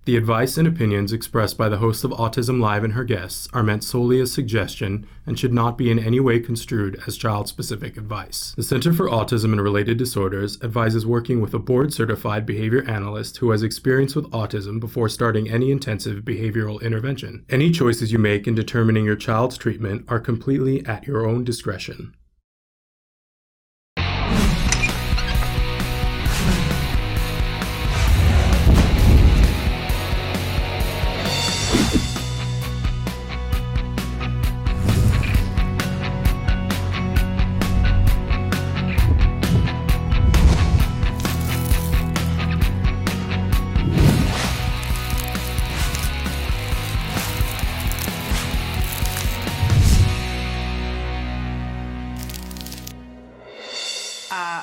The advice and opinions expressed by the host of Autism Live and her guests are meant solely as suggestion and should not be in any way construed as child-specific advice. The Center for Autism and Related Disorders advises working with a board-certified behavior analyst who has experience with autism before starting any intensive behavioral intervention. Any choices you make in determining your child's treatment are completely at your own discretion.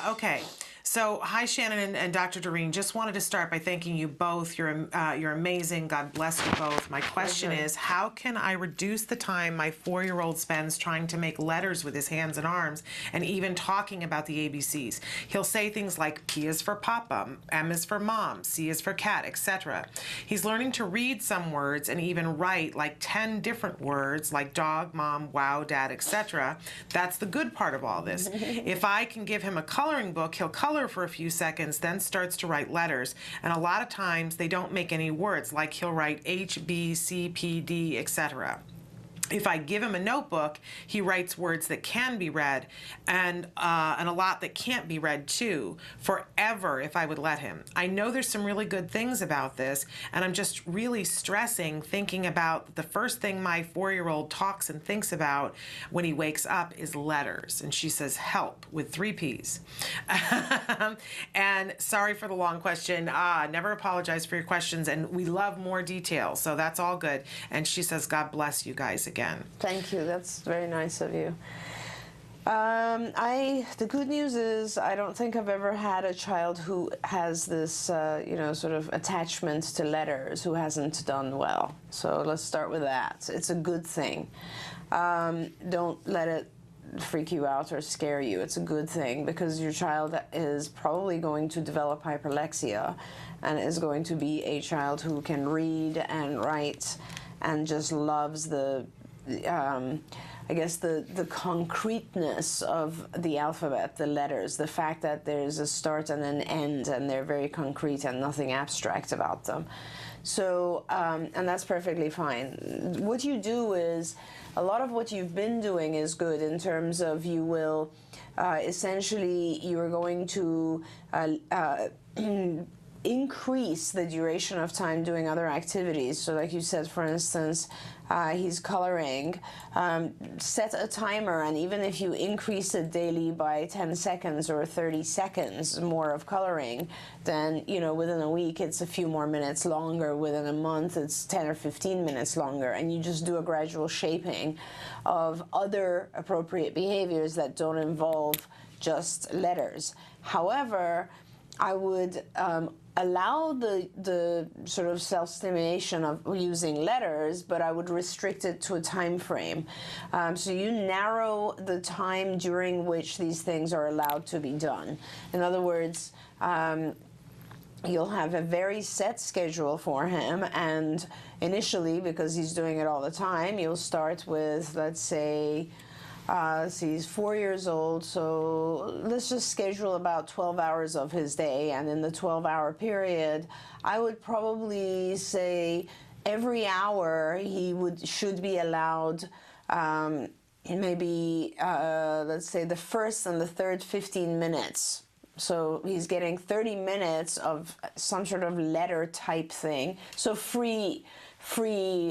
Okay, so hi Shannon and Dr. Doreen. Just wanted to start by thanking you both. You're amazing. God bless you both. My question is, how can I reduce the time my 4-year-old spends trying to make letters with his hands and arms and even talking about the ABCs? He'll say things like P is for Papa, M is for Mom, C is for Cat, etc. He's learning to read some words and even write like 10 different words like dog, mom, wow, dad, etc. That's the good part of all this. If I can give him a coloring book, he'll color for a few seconds, then starts to write letters. And a lot of times they don't make any words, like he'll write H, B, C, P, D, etc. If I give him a notebook, he writes words that can be read and a lot that can't be read too, forever if I would let him. I know there's some really good things about this, and I'm just really stressing thinking about the first thing my 4-year-old talks and thinks about when he wakes up is letters. And she says help with 3 Ps. And sorry for the long question. Never apologize for your questions, and we love more details, so that's all good. And she says, God bless you guys again. Thank you. That's very nice of you. The good news is I don't think I've ever had a child who has this, sort of attachment to letters who hasn't done well. So let's start with that. It's a good thing. Don't let it freak you out or scare you. It's a good thing because your child is probably going to develop hyperlexia and is going to be a child who can read and write and just loves the concreteness of the alphabet, the letters, the fact that there's a start and an end, and they're very concrete and nothing abstract about them. So, and that's perfectly fine. What you do is, a lot of what you've been doing is good in terms of you will, essentially, you're going to increase the duration of time doing other activities. So like you said, for instance, he's coloring, set a timer, and even if you increase it daily by 10 seconds or 30 seconds more of coloring, then, within a week it's a few more minutes longer, within a month it's 10 or 15 minutes longer, and you just do a gradual shaping of other appropriate behaviors that don't involve just letters. However, I would allow the sort of self-stimulation of using letters, but I would restrict it to a time frame. So you narrow the time during which these things are allowed to be done. In other words, you'll have a very set schedule for him, and initially, because he's doing it all the time, you'll start with, let's say, he's 4 years old, so let's just schedule about 12 hours of his day, and in the 12-hour period, I would probably say every hour he should be allowed maybe, let's say, the first and the third 15 minutes. So he's getting 30 minutes of some sort of letter type thing, so free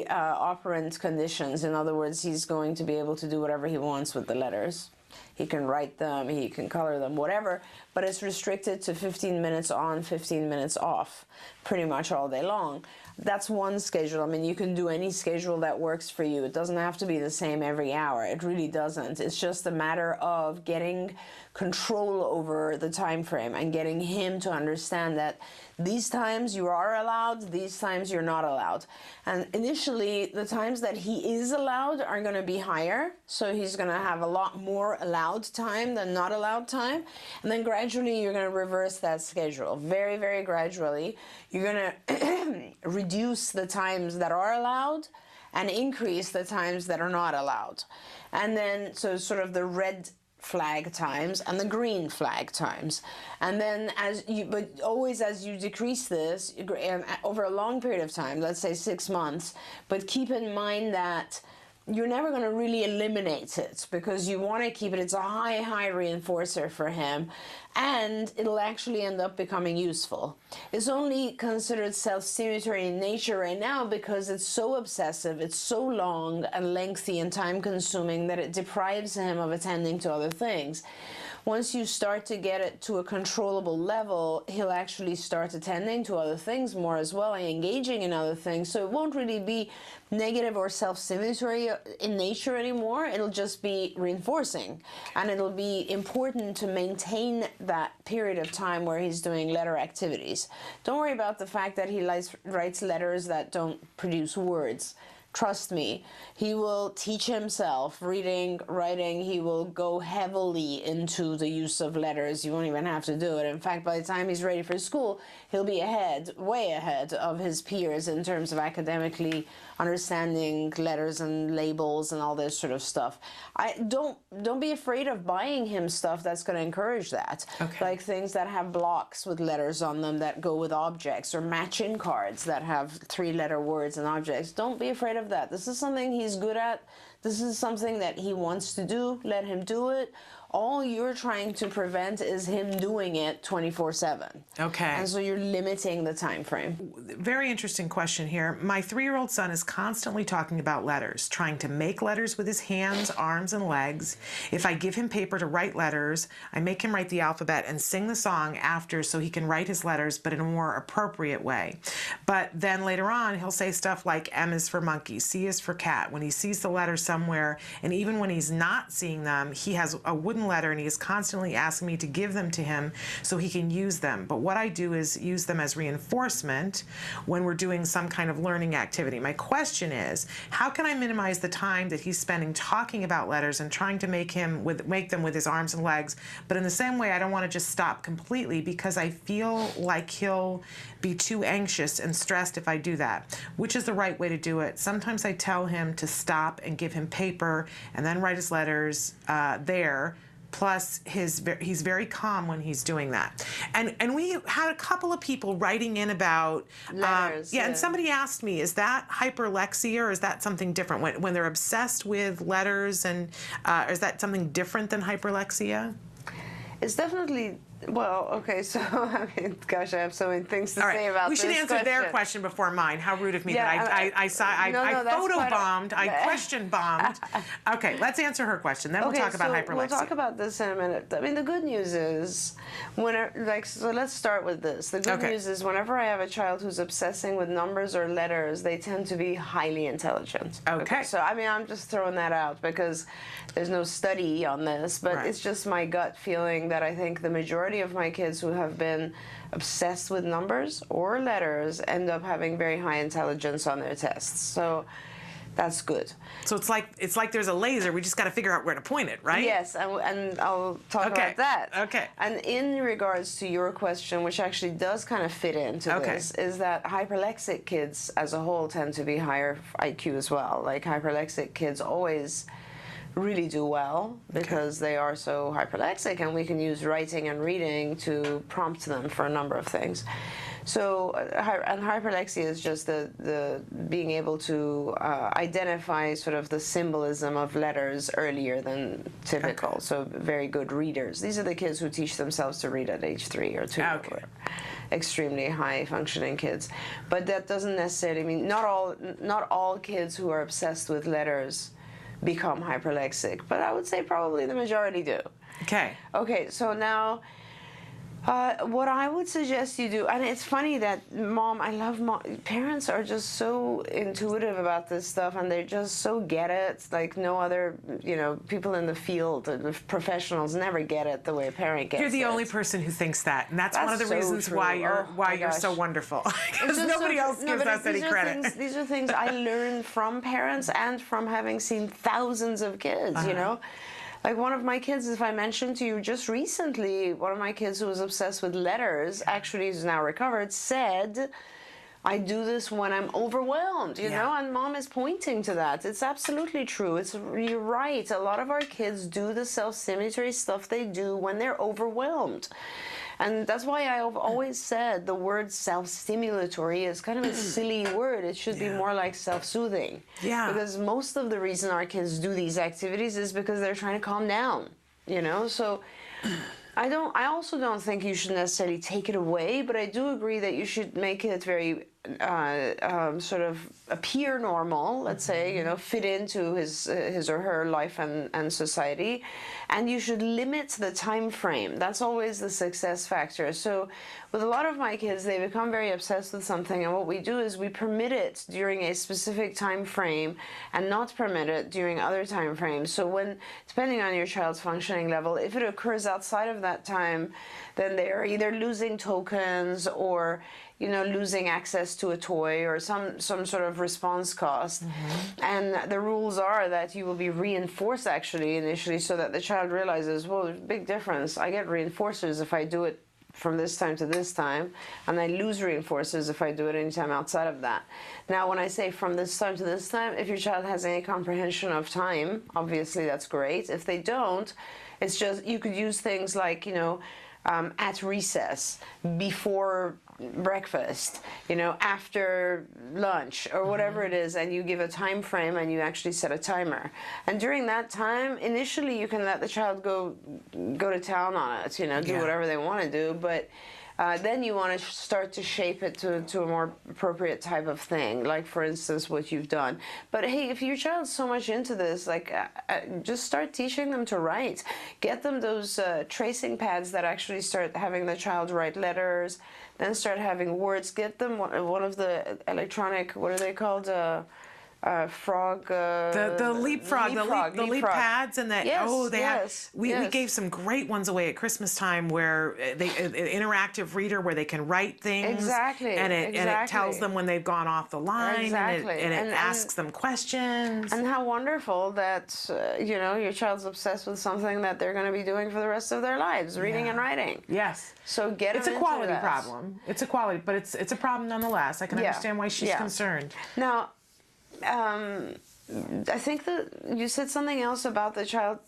operant conditions. In other words, he's going to be able to do whatever he wants with the letters. He can write them, he can color them, whatever, but it's restricted to 15 minutes on, 15 minutes off, pretty much all day long. That's one schedule. I mean, you can do any schedule that works for you. It doesn't have to be the same every hour. It really doesn't. It's just a matter of getting control over the time frame and getting him to understand that these times you are allowed, these times you're not allowed. And initially, the times that he is allowed are going to be higher, so he's going to have a lot more allowed time than not allowed time. And then gradually, you're going to reverse that schedule. Very, very gradually, you're going to reduce the times that are allowed and increase the times that are not allowed. And then, so sort of the red flag times and the green flag times. And then but always as you decrease this over a long period of time, let's say 6 months, but keep in mind that you're never going to really eliminate it because you want to keep it. It's a high reinforcer for him, and it'll actually end up becoming useful. It's only considered self-stimulatory in nature right now because it's so obsessive, it's so long and lengthy and time-consuming that it deprives him of attending to other things. Once you start to get it to a controllable level, he'll actually start attending to other things more as well and engaging in other things. So it won't really be negative or self-stimulatory in nature anymore. It'll just be reinforcing. And it'll be important to maintain that period of time where he's doing letter activities. Don't worry about the fact that he writes letters that don't produce words. Trust me, he will teach himself reading, writing. He will go heavily into the use of letters. You won't even have to do it. In fact, by the time he's ready for school, he'll be way ahead of his peers in terms of academically understanding letters and labels and all this sort of stuff. Don't be afraid of buying him stuff that's going to encourage that. Okay. Like things that have blocks with letters on them that go with objects, or matching cards that have 3-letter words and objects. Don't be afraid of that. This is something he's good at. This is something that he wants to do. Let him do it. All you're trying to prevent is him doing it 24/7. Okay. And so you're limiting the time frame. Very interesting question here. My 3-year-old son is constantly talking about letters, trying to make letters with his hands, arms, and legs. If I give him paper to write letters, I make him write the alphabet and sing the song after so he can write his letters, but in a more appropriate way. But then later on, he'll say stuff like M is for monkey, C is for cat. When he sees the letter somewhere, and even when he's not seeing them, he has a wooden letter and he is constantly asking me to give them to him so he can use them. But what I do is use them as reinforcement when we're doing some kind of learning activity. My question is, how can I minimize the time that he's spending talking about letters and trying to make them with his arms and legs? But in the same way, I don't want to just stop completely because I feel like he'll be too anxious and stressed if I do that. Which is the right way to do it? Sometimes I tell him to stop and give him paper and then write his letters there. Plus, he's very calm when he's doing that. And we had a couple of people writing in about letters. And somebody asked me, is that hyperlexia or is that something different? When they're obsessed with letters, and is that something different than hyperlexia? It's definitely, well, okay, so, I mean, gosh, I have so many things to say about this. We should answer their question before mine. How rude of me that I photobombed, I question bombed. Okay, let's answer her question, then we'll talk about hyperlexia. We'll talk about this in a minute. I mean, the good news is, so let's start with this. The good news is whenever I have a child who's obsessing with numbers or letters, they tend to be highly intelligent. Okay. So, I mean, I'm just throwing that out because there's no study on this, but it's just my gut feeling that I think the majority of my kids who have been obsessed with numbers or letters end up having very high intelligence on their tests. So that's good. So it's like there's a laser. We just got to figure out where to point it, right? Yes, and I'll talk about that. Okay. And in regards to your question, which actually does kind of fit into this, is that hyperlexic kids as a whole tend to be higher IQ as well. Like hyperlexic kids always really do well because they are so hyperlexic, and we can use writing and reading to prompt them for a number of things. So, and hyperlexia is just the being able to identify sort of the symbolism of letters earlier than typical. So very good readers. These are the kids who teach themselves to read at age 3 or 2. Extremely high functioning kids. But that doesn't necessarily mean, not all kids who are obsessed with letters become hyperlexic, but I would say probably the majority do. Okay, so now what I would suggest you do, and it's funny that parents are just so intuitive about this stuff, and they just so get it, like no other, people in the field, the professionals never get it the way a parent gets it. You're the only person who thinks that, and that's one of the reasons true. why you're so wonderful. Because nobody else gives us any credit. These are things I learned from parents and from having seen thousands of kids, Like one of my kids, if I mentioned to you just recently, one of my kids who was obsessed with letters, actually is now recovered, said, I do this when I'm overwhelmed, you Yeah. know, and mom is pointing to that. It's absolutely true. You're right. A lot of our kids do the self-stimulatory stuff they do when they're overwhelmed. And that's why I've always said the word self-stimulatory is kind of a silly word. It should be more like self-soothing. Yeah. Because most of the reason our kids do these activities is because they're trying to calm down, you know? So I also don't think you should necessarily take it away, but I do agree that you should make it very sort of appear normal, let's say, you know, fit into his or her life and society, and you should limit the time frame. That's always the success factor. So with a lot of my kids, they become very obsessed with something, and what we do is we permit it during a specific time frame and not permit it during other time frames. So when, depending on your child's functioning level, if it occurs outside of that time, then they are either losing tokens or, you know, losing access to a toy or some sort of response cost. And the rules are that you will be reinforced actually initially, so that the child realizes, well, there's a big difference. I get reinforcers if I do it from this time to this time, and I lose reinforcers if I do it anytime outside of that. Now, when I say from this time to this time, if your child has any comprehension of time, obviously that's great. If they don't, it's just, you could use things like, you know, at recess, before breakfast, you know, after lunch, or whatever it is, and you give a time frame and you actually set a timer. And during that time, initially you can let the child go to town on it, you know, do whatever they want to do, but then you want to start to shape it to a more appropriate type of thing, like for instance what you've done. But hey, if your child's so much into this, like just start teaching them to write. Get them those tracing pads that actually start having the child write letters, then start having words. Get them one of the electronic, what are they called? Frog. The leapfrog, the leap pads, and that. Yes, They yes, have. We yes. gave some great ones away at Christmas time where they an interactive reader where they can write things. Exactly. And it tells them when they've gone off the line. Exactly. And it asks them questions. And how wonderful that you know, your child's obsessed with something that they're going to be doing for the rest of their lives, reading and writing. Yes. So get It's them a into quality that. problem. It's a quality, but it's a problem nonetheless. I can understand why she's concerned. Now, I think that you said something else about the child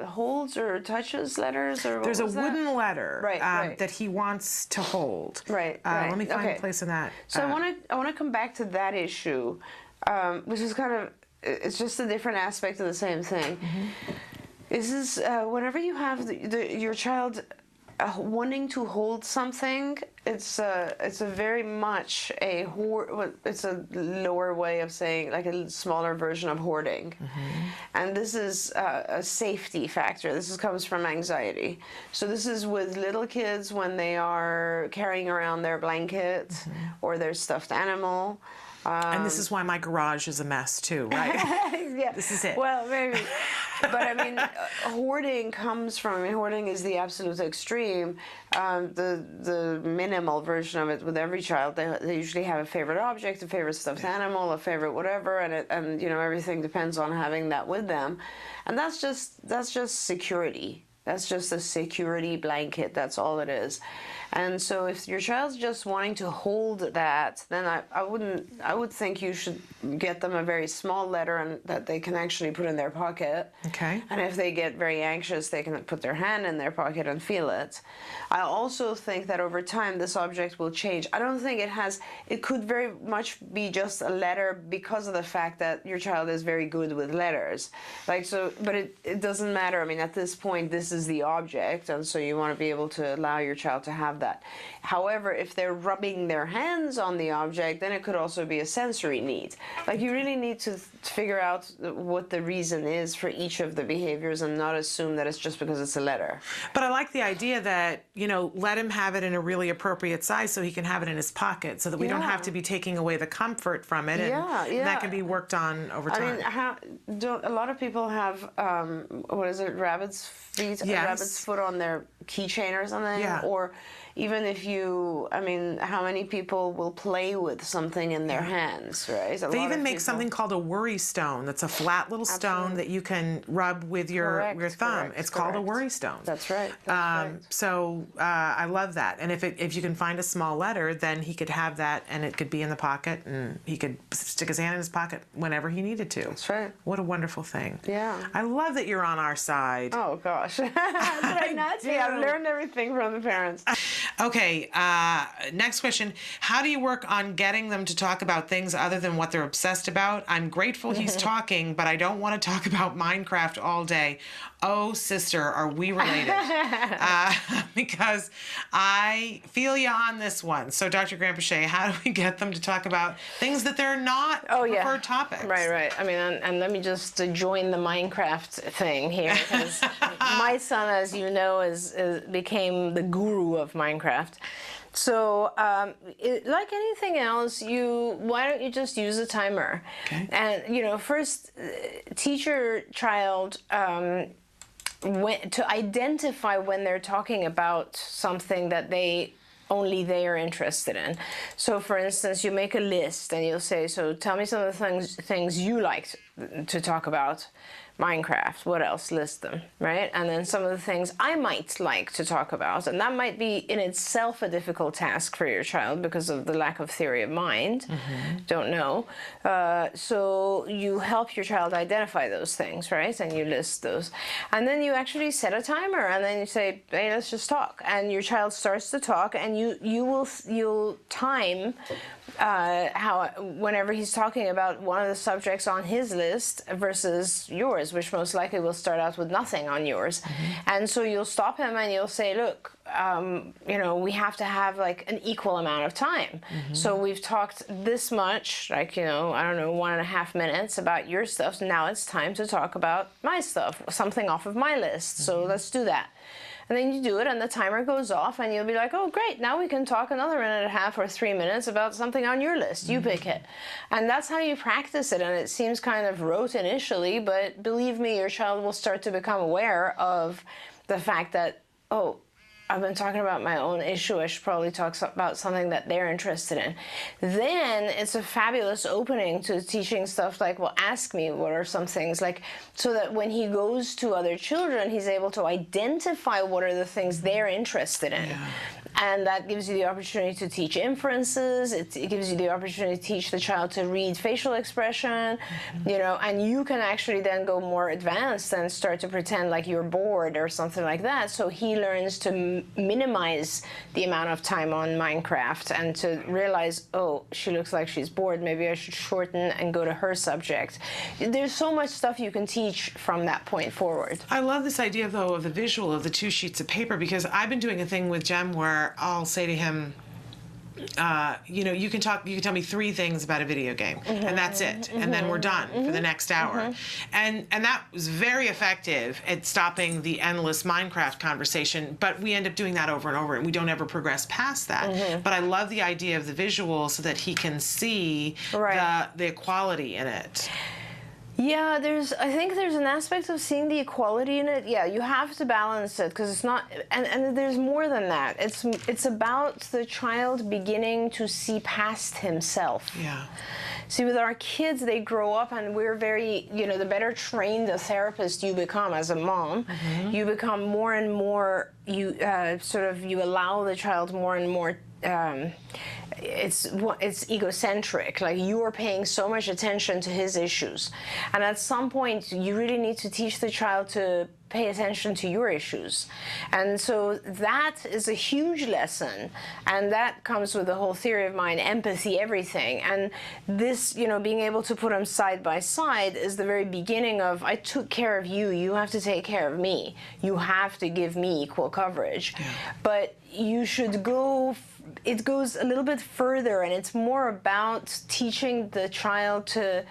holds or touches letters, or what There's a was that? wooden letter Right. that he wants to hold. Right. Let me find a place in that. So I want to come back to that issue, which is kind of, it's just a different aspect of the same thing. This is whenever you have your child wanting to hold something, it's a very much it's a lower way of saying, like a smaller version of hoarding. And this is a safety factor. This comes from anxiety. So this is with little kids when they are carrying around their blanket or their stuffed animal. And this is why my garage is a mess too, right? Yeah. This is it. Well, maybe. But I mean, hoarding comes from, hoarding is the absolute extreme. The minimal version of it with every child, they usually have a favorite object, a favorite stuffed animal, a favorite whatever, and you know, everything depends on having that with them. And that's just security. That's just a security blanket. That's all it is. And so if your child's just wanting to hold that, then I would think you should get them a very small letter and that they can actually put in their pocket. Okay. And if they get very anxious, they can put their hand in their pocket and feel it. I also think that over time this object will change. I don't think it could very much be just a letter because of the fact that your child is very good with letters. Like, so, but it doesn't matter. I mean, at this point, this is the object, and so you want to be able to allow your child to have that. However, if they're rubbing their hands on the object, then it could also be a sensory need. Like, you really need to figure out what the reason is for each of the behaviors and not assume that it's just because it's a letter. But I like the idea that, you know, let him have it in a really appropriate size so he can have it in his pocket, so that we don't have to be taking away the comfort from it, and that can be worked on over time. I mean, a lot of people have, what is it, rabbit's feet, a rabbit's foot on their keychain or something? Yeah. Or even if you, I mean, how many people will play with something in their hands, right? They even make something called a worry stone. That's a flat little stone that you can rub with your thumb. It's called a worry stone. That's right. So I love that. And if you can find a small letter, then he could have that, and it could be in the pocket, and he could stick his hand in his pocket whenever he needed to. That's right. What a wonderful thing. Yeah. I love that you're on our side. Oh gosh. Did I not say I've learned everything from the parents? Okay, next question. How do you work on getting them to talk about things other than what they're obsessed about? I'm grateful he's talking, but I don't want to talk about Minecraft all day. Oh, sister, are we related? Because I feel you on this one. So, Dr. Grandpichet, how do we get them to talk about things that they're not preferred topics? Right. I mean, and let me just join the Minecraft thing here, because my son, as you know, became the guru of Minecraft. So, like anything else, why don't you just use a timer? Okay. And first, teach your child to identify when they're talking about something that only they are interested in. So, for instance, you make a list and you'll say, "So, tell me some of the things you like to talk about." Minecraft, what else? List them, right? And then some of the things I might like to talk about, and that might be in itself a difficult task for your child because of the lack of theory of mind. Don't know. So you help your child identify those things, right? And you list those. And then you actually set a timer, and then you say, "Hey, let's just talk." And your child starts to talk, and you'll time whenever he's talking about one of the subjects on his list versus yours, which most likely will start out with nothing on yours. And so you'll stop him and you'll say, "Look, we have to have like an equal amount of time. So we've talked this much, like, I don't know, 1.5 minutes about your stuff. So now it's time to talk about my stuff, something off of my list. So let's do that." And then you do it, and the timer goes off, and you'll be like, "Oh, great, now we can talk another 1.5 or 3 minutes about something on your list. You pick it." And that's how you practice it, and it seems kind of rote initially, but believe me, your child will start to become aware of the fact that, "Oh, I've been talking about my own issue. I should probably talk about something that they're interested in." Then it's a fabulous opening to teaching stuff like, "Well, ask me what are some things," like, so that when he goes to other children, he's able to identify what are the things they're interested in. And that gives you the opportunity to teach inferences. It gives you the opportunity to teach the child to read facial expression, and you can actually then go more advanced and start to pretend like you're bored or something like that. So he learns to minimize the amount of time on Minecraft and to realize, "Oh, she looks like she's bored. Maybe I should shorten and go to her subject." There's so much stuff you can teach from that point forward. I love this idea, though, of the visual of the 2 sheets of paper, because I've been doing a thing with Jem where I'll say to him, you can tell me 3 things about a video game, and that's it, and then we're done for the next hour. And that was very effective at stopping the endless Minecraft conversation, but we end up doing that over and over, and we don't ever progress past that. But I love the idea of the visual so that he can see the equality in it. Yeah, I think there's an aspect of seeing the equality in it. Yeah, you have to balance it, because it's not, and there's more than that. It's about the child beginning to see past himself. Yeah. See, with our kids, they grow up, and we're very, the better trained a therapist you become as a mom, you become more and more, you allow the child more and more, it's egocentric. Like, you are paying so much attention to his issues, and at some point you really need to teach the child to pay attention to your issues. And so that is a huge lesson, and that comes with the whole theory of mind, empathy, everything. And this, being able to put them side by side is the very beginning of, I took care of you, you have to take care of me, you have to give me equal coverage. But you should it goes a little bit further, and it's more about teaching the child to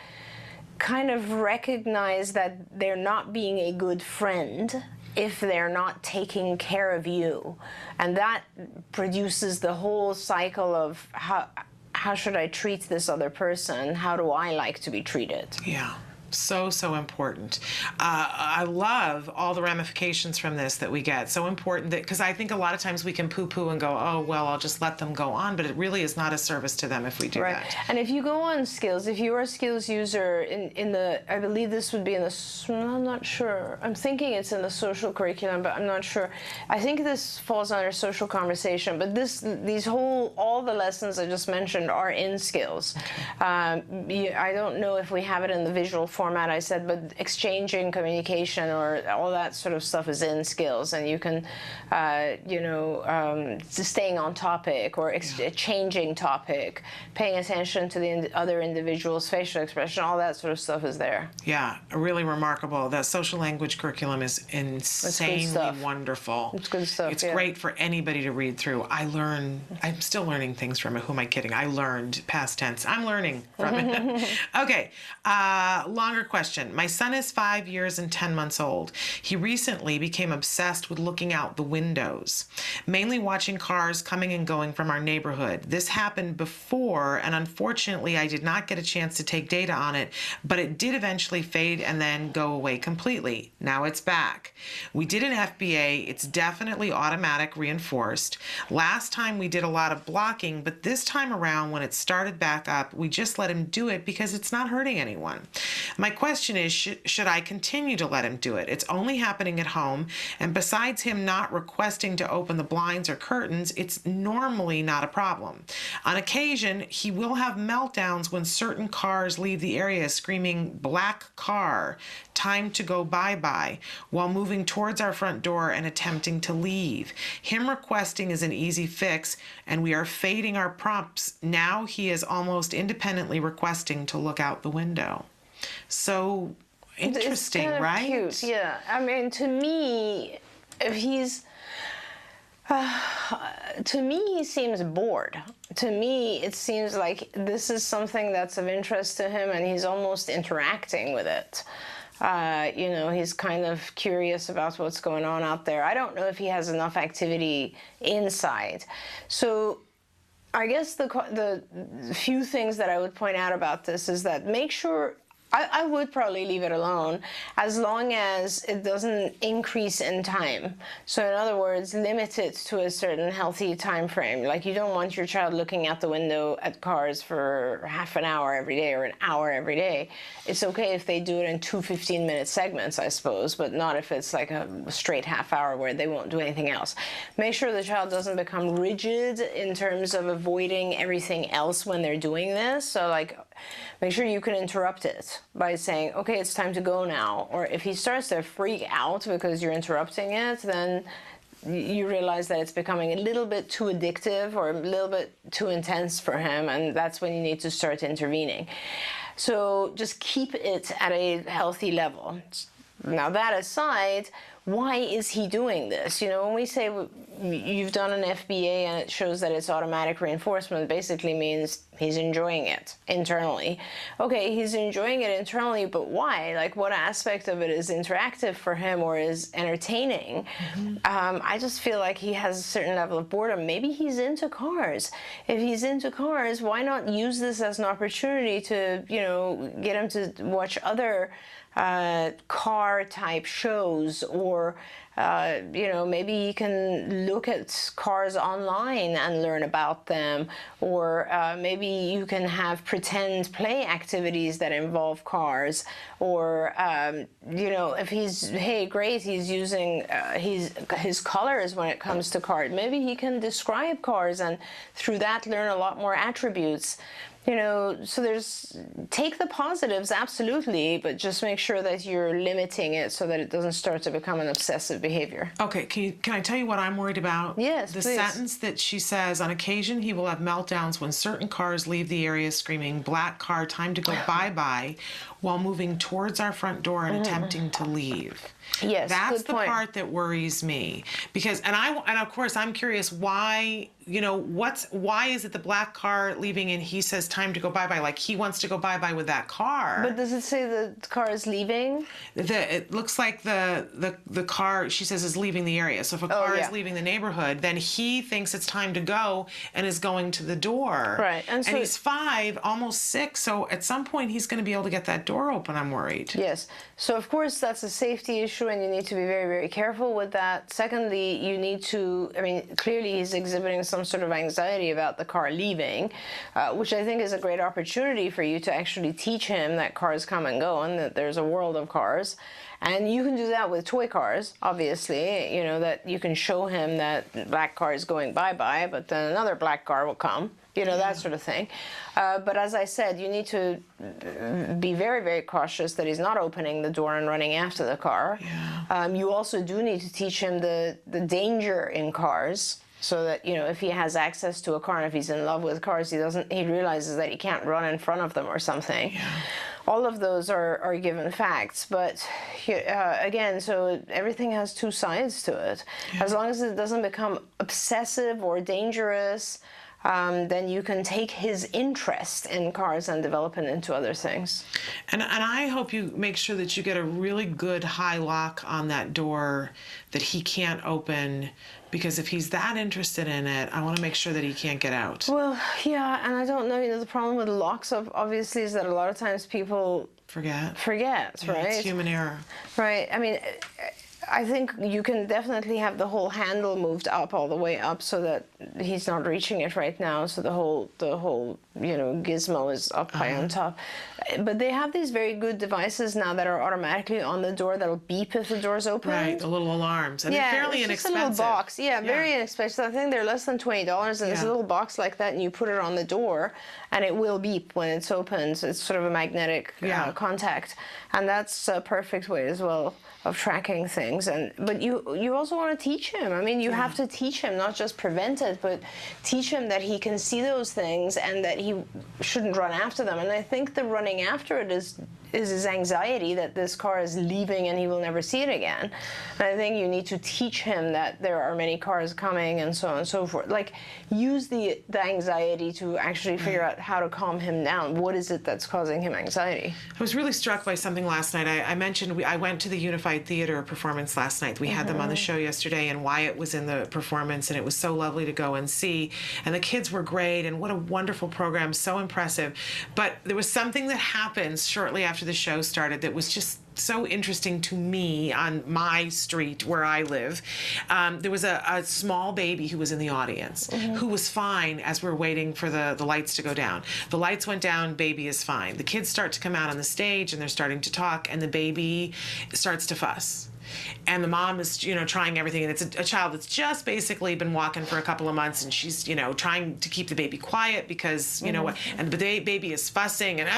kind of recognize that they're not being a good friend if they're not taking care of you. And that produces the whole cycle of how should I treat this other person? How do I like to be treated? Yeah. So important. I love all the ramifications from this that we get. So important that, because I think a lot of times we can poo-poo and go, oh, well, I'll just let them go on, but it really is not a service to them if we do that. And if you go on skills, if you're a skills user in the, I believe this would be in the, I'm not sure. I'm thinking it's in the social curriculum, but I'm not sure. I think this falls under social conversation, but all the lessons I just mentioned are in skills. Okay. I don't know if we have it in the visual format I said, but exchanging communication or all that sort of stuff is in skills, and you can, staying on topic or changing topic, paying attention to the other individual's facial expression, all that sort of stuff is there. Yeah, really remarkable. That social language curriculum is insanely wonderful. It's good stuff. It's great for anybody to read through. I'm still learning things from it. Who am I kidding? I learned, past tense. I'm learning from it. Okay, longer question. My son is 5 years and 10 months old. He recently became obsessed with looking out the windows, mainly watching cars coming and going from our neighborhood. This happened before, and unfortunately I did not get a chance to take data on it, but it did eventually fade and then go away completely. Now it's back. We did an FBA. It's definitely automatic reinforced. Last time we did a lot of blocking, but this time around when it started back up, we just let him do it because it's not hurting anyone. My question is, should I continue to let him do it? It's only happening at home, and besides him not requesting to open the blinds or curtains, it's normally not a problem. On occasion, he will have meltdowns when certain cars leave the area screaming, "Black car, time to go bye-bye," while moving towards our front door and attempting to leave. Him requesting is an easy fix, and we are fading our prompts. Now he is almost independently requesting to look out the window. So interesting, it's kind of right? Cute. Yeah. I mean, to me, if he's to me, he seems bored. To me, it seems like this is something that's of interest to him, and he's almost interacting with it. He's kind of curious about what's going on out there. I don't know if he has enough activity inside. So I guess the few things that I would point out about this is that make sure, I would probably leave it alone as long as it doesn't increase in time. So in other words, limit it to a certain healthy time frame. Like you don't want your child looking out the window at cars for half an hour every day or an hour every day. It's okay if they do it in 2 15-minute segments, I suppose, but not if it's like a straight half hour where they won't do anything else. Make sure the child doesn't become rigid in terms of avoiding everything else when they're doing this. So like, make sure you can interrupt it by saying, okay, it's time to go now. Or if he starts to freak out because you're interrupting it, then you realize that it's becoming a little bit too addictive or a little bit too intense for him, and that's when you need to start intervening. So just keep it at a healthy level. Now that aside, why is he doing this? When we say you've done an FBA and it shows that it's automatic reinforcement, it basically means he's enjoying it internally. Okay, he's enjoying it internally, but why? Like, what aspect of it is interactive for him or is entertaining? I just feel like he has a certain level of boredom. Maybe he's into cars. If he's into cars, why not use this as an opportunity to, get him to watch other car type shows, or maybe you can look at cars online and learn about them, or maybe you can have pretend play activities that involve cars, or if he's he's using his colors when it comes to cars, maybe he can describe cars and through that learn a lot more attributes. So take the positives, absolutely, but just make sure that you're limiting it so that it doesn't start to become an obsessive behavior. Okay, can I tell you what I'm worried about? Yes, the please. Sentence that she says, on occasion he will have meltdowns when certain cars leave the area screaming, "Black car, time to go bye-bye," while moving towards our front door and attempting to leave. Yes, that's good the point. part that worries me, because and of course I'm curious why why is it the black car leaving and he says time to go bye-bye, like he wants to go bye-bye with that car. But does it say the car is leaving? It looks like the car, she says, is leaving the area. So if a car is leaving the neighborhood, then he thinks it's time to go and is going to the door. Right. And he's 5, almost 6, so at some point he's going to be able to get that door door open, I'm worried. Yes. So, of course, that's a safety issue, and you need to be very, very careful with that. Secondly, you need to, I mean, clearly he's exhibiting some sort of anxiety about the car leaving, which I think is a great opportunity for you to actually teach him that cars come and go and that there's a world of cars. And you can do that with toy cars, obviously, you know, that you can show him that black car is going bye-bye, but then another black car will come, you know, that sort of thing. But as I said, you need to be very, very cautious that he's not opening the door and running after the car. Yeah. You also do need to teach him the danger in cars, so that, you know, if he has access to a car and if he's in love with cars, he realizes that he can't run in front of them or something. Yeah. All of those are given facts, but again, so everything has two sides to it. Yeah. As long as it doesn't become obsessive or dangerous, then you can take his interest in cars and develop it into other things. And I hope you make sure that you get a really good high lock on that door that he can't open, because if he's that interested in it, I want to make sure that he can't get out. Well, yeah, and I don't know, you know, the problem with locks obviously is that a lot of times people Forget, right? It's human error. Right. I mean, I think you can definitely have the whole handle moved up all the way up so that he's not reaching it right now. So the whole you know, gizmo is up high on top. But they have these very good devices now that are automatically on the door that'll beep if the door's open. Right, the little alarms. And they're fairly it's just inexpensive. a little box. Yeah, very inexpensive. I think they're less than $20, and it's a little box like that, and you put it on the door, and it will beep when it's opened. So it's sort of a magnetic contact, and that's a perfect way as well of tracking things. But you also want to teach him. I mean, you have to teach him, not just prevent it, but teach him that he can see those things and that he shouldn't run after them. And I think the running after it is his anxiety that this car is leaving and he will never see it again. And I think you need to teach him that there are many cars coming and so on and so forth. Like, use the anxiety to actually figure out how to calm him down. What is it that's causing him anxiety? I was really struck by something last night. I mentioned I went to the Unified Theater performance last night. We had them on the show yesterday, and Wyatt was in the performance, and it was so lovely to go and see. And the kids were great, and what a wonderful program, so impressive. But there was something that happened shortly after the show started that was just so interesting to me on my street where I live. There was a small baby who was in the audience who was fine as we were waiting for the lights to go down. The lights went down, baby is fine. The kids start to come out on the stage and they're starting to talk, and the baby starts to fuss. And the mom is, you know, trying everything, and it's a child that's just basically been walking for a couple of months, and she's, you know, trying to keep the baby quiet because, you know what, and the baby is fussing and,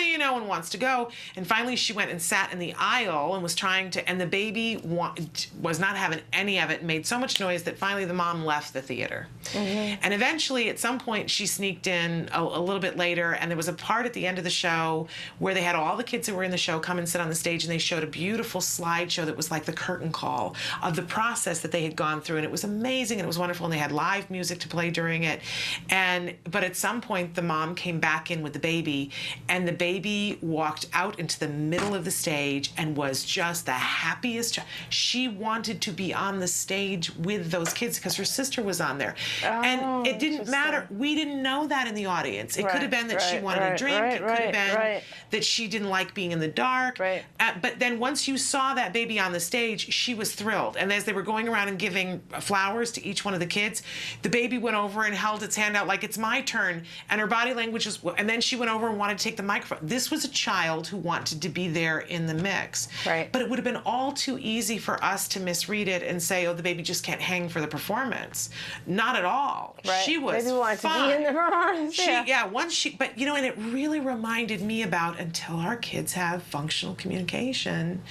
you know, and wants to go. And finally she went and sat in the aisle and was trying to, and the baby was not having any of it, and made so much noise that finally the mom left the theater. And eventually at some point she sneaked in a little bit later, and there was a part at the end of the show where they had all the kids who were in the show come and sit on the stage, and they showed a beautiful slideshow that was like the curtain call of the process that they had gone through, and it was amazing and it was wonderful, and they had live music to play during it. But at some point the mom came back in with the baby, and the baby walked out into the middle of the stage and was just the happiest child. She wanted to be on the stage with those kids because her sister was on there. And it didn't matter. We didn't know that in the audience. It could have been that she wanted a drink. It could have been that she didn't like being in the dark. But then once you saw that baby on the stage, she was thrilled. And as they were going around and giving flowers to each one of the kids, the baby went over and held its hand out like, it's my turn. And her body language was, and then she went over and wanted to take the microphone. This was a child who wanted to be there in the mix. But it would have been all too easy for us to misread it and say, oh, the baby just can't hang for the performance. Not at all. She was fine. To be in the performance. But you know, and it really reminded me about, until our kids have functional communication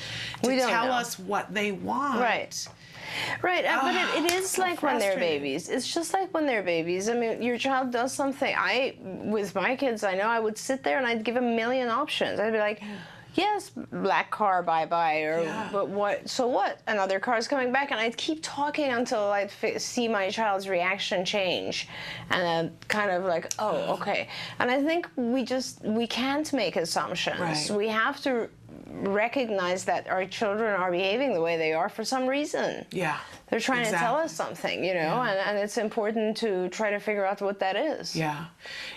to tell us what they want. But it is so like when they're babies. It's just like when they're babies. I mean, your child does something. With my kids, I know I would sit there and I'd give a million options. I'd be like, yes, black car, bye-bye, or but what? So what? Another car's coming back, and I'd keep talking until I'd see my child's reaction change, and then kind of like, oh, okay. And I think we can't make assumptions. We have to recognize that our children are behaving the way they are for some reason. Yeah. They're trying to tell Exactly. us something, you know, and it's important to try to figure out what that is. Yeah.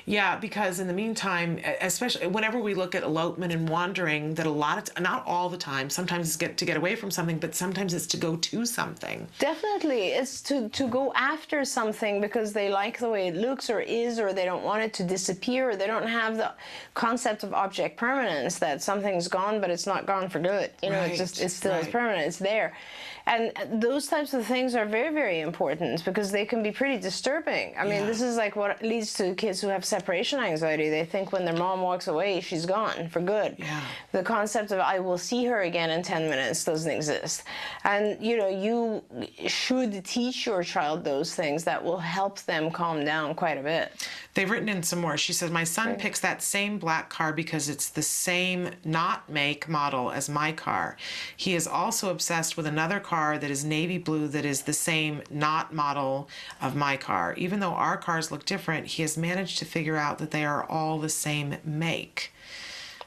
Yeah, because in the meantime, especially whenever we look at elopement and wandering, that a lot of, not all the time, sometimes it's to get away from something, but sometimes it's to go to something. Definitely. It's to go after something because they like the way it looks or is, or they don't want it to disappear, or they don't have the concept of object permanence, that something's gone, but it's not gone for good. You know, Right, it's still it's permanent, it's there. And those types of things are very, very important because they can be pretty disturbing. I mean, this is like what leads to kids who have separation anxiety. They think when their mom walks away, she's gone for good. Yeah. The concept of I will see her again in 10 minutes doesn't exist. And, you know, you should teach your child those things that will help them calm down quite a bit. They've written in some more. She says, my son picks that same black car because it's the same not make model as my car. He is also obsessed with another car that is navy blue that is the same not model of my car. Even though our cars look different, he has managed to figure out that they are all the same make.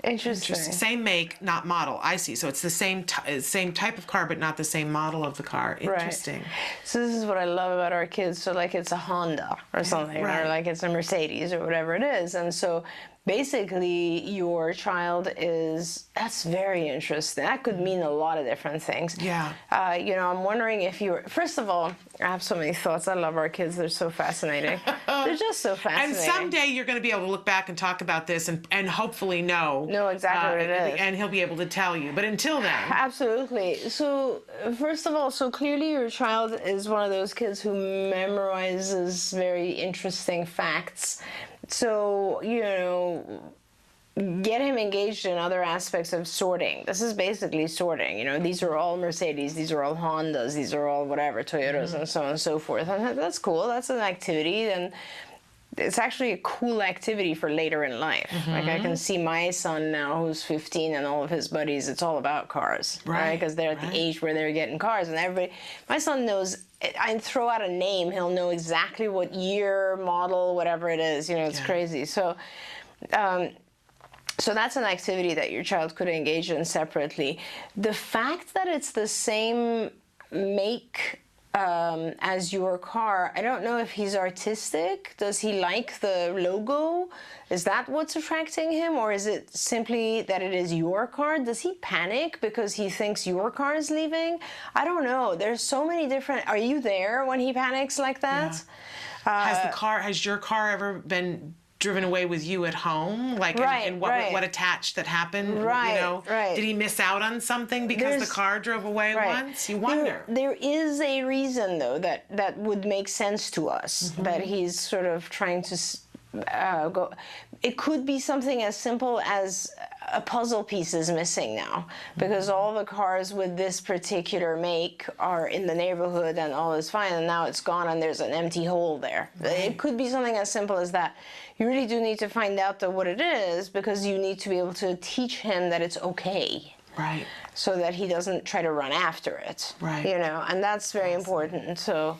Interesting. Same make, not model. I see. So it's the same type of car, but not the same model of the car. Interesting. Right. So this is what I love about our kids. So like it's a Honda or something, or like it's a Mercedes or whatever it is. And so basically your child is, that's very interesting. That could mean a lot of different things. Yeah. You know, I'm wondering if you were, first of all, I have so many thoughts. I love our kids. They're so fascinating. They're just so fascinating. And someday you're going to be able to look back and talk about this and hopefully know exactly what it is. And he'll be able to tell you. But until then. Absolutely. So first of all, so clearly your child is one of those kids who memorizes very interesting facts. So, you know, get him engaged in other aspects of sorting. This is basically sorting. You know, these are all Mercedes, these are all Hondas, these are all whatever, Toyotas, and so on and so forth. And that's cool. That's an activity. And it's actually a cool activity for later in life. Like I can see my son now who's 15 and all of his buddies, it's all about cars, right? Because they're at the age where they're getting cars, and everybody, my son knows, I throw out a name, he'll know exactly what year, model, whatever it is, you know, it's crazy. So, so that's an activity that your child could engage in separately. The fact that it's the same make as your car, I don't know if he's artistic. Does he like the logo? Is that what's attracting him? Or is it simply that it is your car? Does he panic because he thinks your car is leaving? I don't know. There's so many different... Are you there when he panics like that? Yeah. Has your car ever been driven away with you at home? Like, and what attached that happened? Right, you know, did he miss out on something because the car drove away once? You wonder. There is a reason, though, that would make sense to us, that he's sort of trying to go. It could be something as simple as a puzzle piece is missing now, because all the cars with this particular make are in the neighborhood and all is fine, and now it's gone and there's an empty hole there. It could be something as simple as that. You really do need to find out what it is, because you need to be able to teach him that it's okay. Right. So that he doesn't try to run after it. Right. You know, and that's very important. So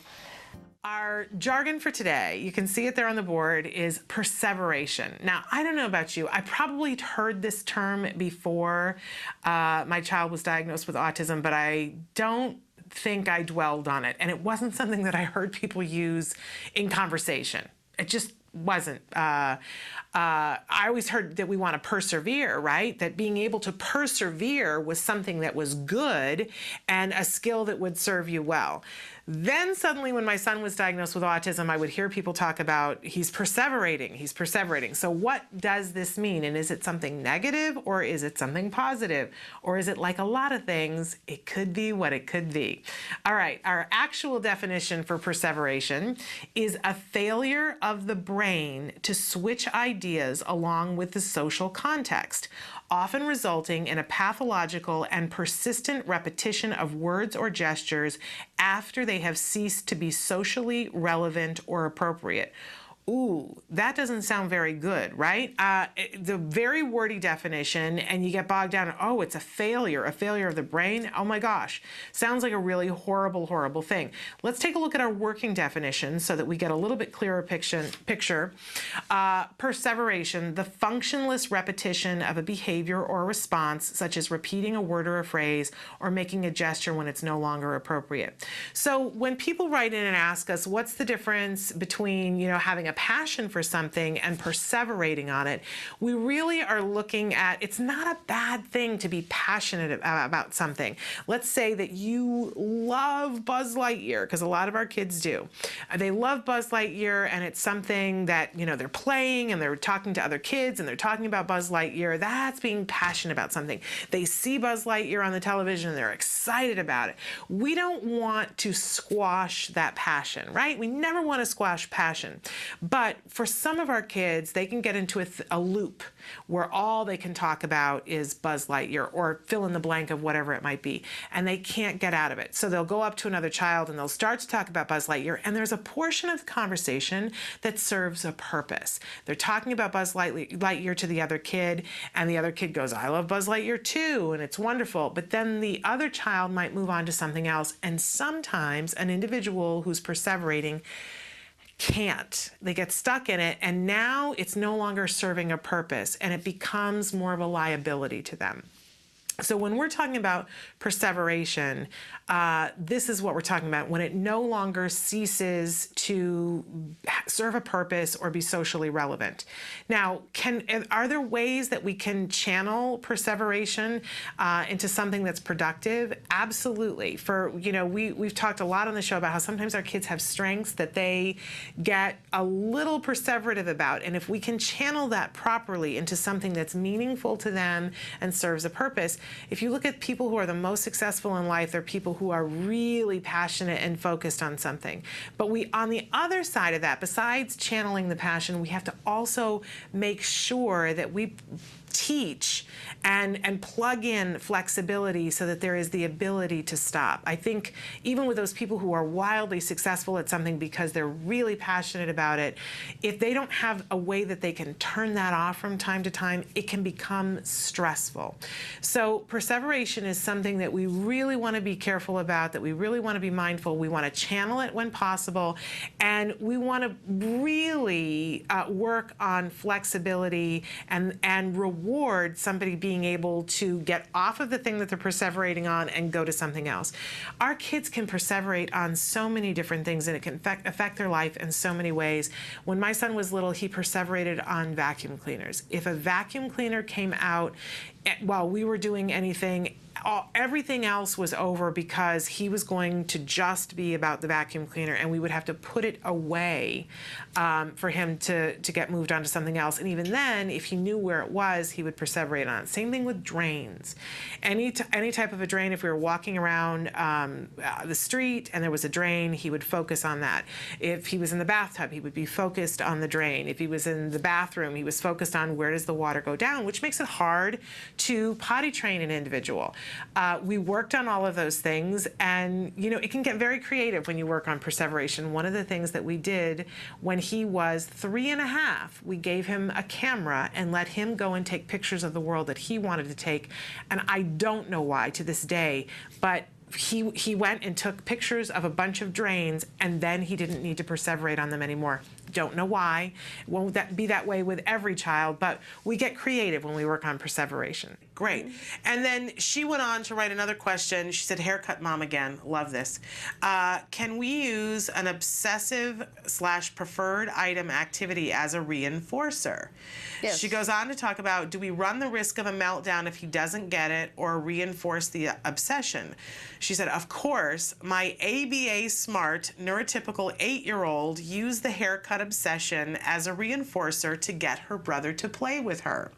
our jargon for today, you can see it there on the board, is perseveration. Now, I don't know about you. I probably heard this term before my child was diagnosed with autism, but I don't think I dwelled on it. And it wasn't something that I heard people use in conversation. It just wasn't. I always heard that we want to persevere, right? That being able to persevere was something that was good and a skill that would serve you well. Then suddenly when my son was diagnosed with autism, I would hear people talk about he's perseverating, he's perseverating. So what does this mean? And is it something negative, or is it something positive? Or is it like a lot of things, it could be what it could be? All right, our actual definition for perseveration is a failure of the brain to switch ideas along with the social context, often resulting in a pathological and persistent repetition of words or gestures after they have ceased to be socially relevant or appropriate. Ooh, that doesn't sound very good, right? The very wordy definition, and you get bogged down, oh, it's a failure of the brain. Oh my gosh, sounds like a really horrible, horrible thing. Let's take a look at our working definition so that we get a little bit clearer picture. Perseveration, the functionless repetition of a behavior or response, such as repeating a word or a phrase or making a gesture when it's no longer appropriate. So when people write in and ask us, what's the difference between, having a passion for something and perseverating on it, we really are looking at, it's not a bad thing to be passionate about something. Let's say that you love Buzz Lightyear, because a lot of our kids do. They love Buzz Lightyear, and it's something that, they're playing and they're talking to other kids and they're talking about Buzz Lightyear. That's being passionate about something. They see Buzz Lightyear on the television and they're excited about it. We don't want to squash that passion, right? We never want to squash passion. But for some of our kids, they can get into a loop where all they can talk about is Buzz Lightyear or fill in the blank of whatever it might be, and they can't get out of it. So they'll go up to another child and they'll start to talk about Buzz Lightyear, and there's a portion of the conversation that serves a purpose. They're talking about Buzz Lightyear to the other kid, and the other kid goes, I love Buzz Lightyear too, and it's wonderful. But then the other child might move on to something else, and sometimes an individual who's perseverating can't. They get stuck in it, and now it's no longer serving a purpose, and it becomes more of a liability to them. So when we're talking about perseveration, this is what we're talking about, when it no longer ceases to serve a purpose or be socially relevant. Now, are there ways that we can channel perseveration into something that's productive? Absolutely. We've talked a lot on the show about how sometimes our kids have strengths that they get a little perseverative about, and if we can channel that properly into something that's meaningful to them and serves a purpose. If you look at people who are the most successful in life, they're people who are really passionate and focused on something. But on the other side of that, besides channeling the passion, we have to also make sure that we teach and plug in flexibility so that there is the ability to stop. I think even with those people who are wildly successful at something because they're really passionate about it, if they don't have a way that they can turn that off from time to time, it can become stressful. So perseveration is something that we really want to be careful about, that we really want to be mindful. We want to channel it when possible, and we want to really work on flexibility and reward somebody being able to get off of the thing that they're perseverating on and go to something else. Our kids can perseverate on so many different things, and it can affect their life in so many ways. When my son was little, he perseverated on vacuum cleaners. If a vacuum cleaner came out while we were doing anything, everything else was over, because he was going to just be about the vacuum cleaner, and we would have to put it away for him to get moved on to something else. And even then, if he knew where it was, he would perseverate on it. Same thing with drains. Any type of a drain, if we were walking around the street and there was a drain, he would focus on that. If he was in the bathtub, he would be focused on the drain. If he was in the bathroom, he was focused on where does the water go down, which makes it hard to potty train an individual. We worked on all of those things, and it can get very creative when you work on perseveration. One of the things that we did when he was 3.5, we gave him a camera and let him go and take pictures of the world that he wanted to take. And I don't know why to this day, but he went and took pictures of a bunch of drains, and then he didn't need to perseverate on them anymore. Don't know why. It won't be that way with every child, but we get creative when we work on perseveration. Great. And then she went on to write another question. She said, haircut mom again. Love this. Can we use an obsessive/preferred item activity as a reinforcer? Yes. She goes on to talk about, do we run the risk of a meltdown if he doesn't get it, or reinforce the obsession? She said, of course, my ABA smart, neurotypical 8-year-old used the haircut obsession as a reinforcer to get her brother to play with her.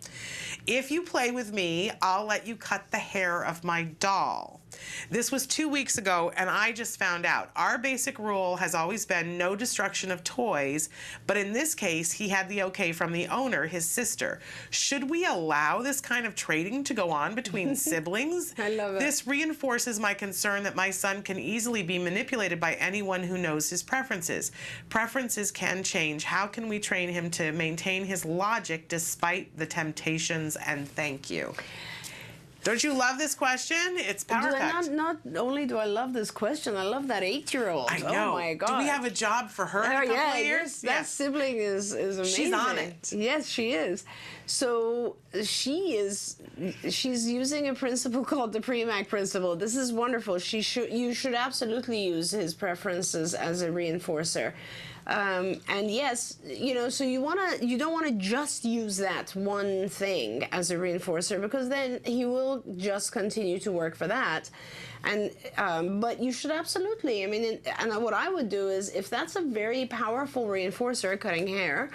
If you play with me, I'll let you cut the hair of my doll. This was 2 weeks ago, and I just found out. Our basic rule has always been no destruction of toys, but in this case, he had the okay from the owner, his sister. Should we allow this kind of trading to go on between siblings? I love it. This reinforces my concern that my son can easily be manipulated by anyone who knows his preferences. Preferences can change. How can we train him to maintain his logic despite the temptations? And thank you. Don't you love this question? It's power packed. Not only do I love this question, I love that 8-year-old. I know. Oh my God. Do we have a job for her in a couple of years? That sibling is amazing. She's on it. Yes, she is. So she's using a principle called the Premack principle. This is wonderful. You should absolutely use his preferences as a reinforcer. And yes, so you don't want to just use that one thing as a reinforcer, because then he will just continue to work for that. And but you should absolutely, and what I would do is, if that's a very powerful reinforcer, cutting hair,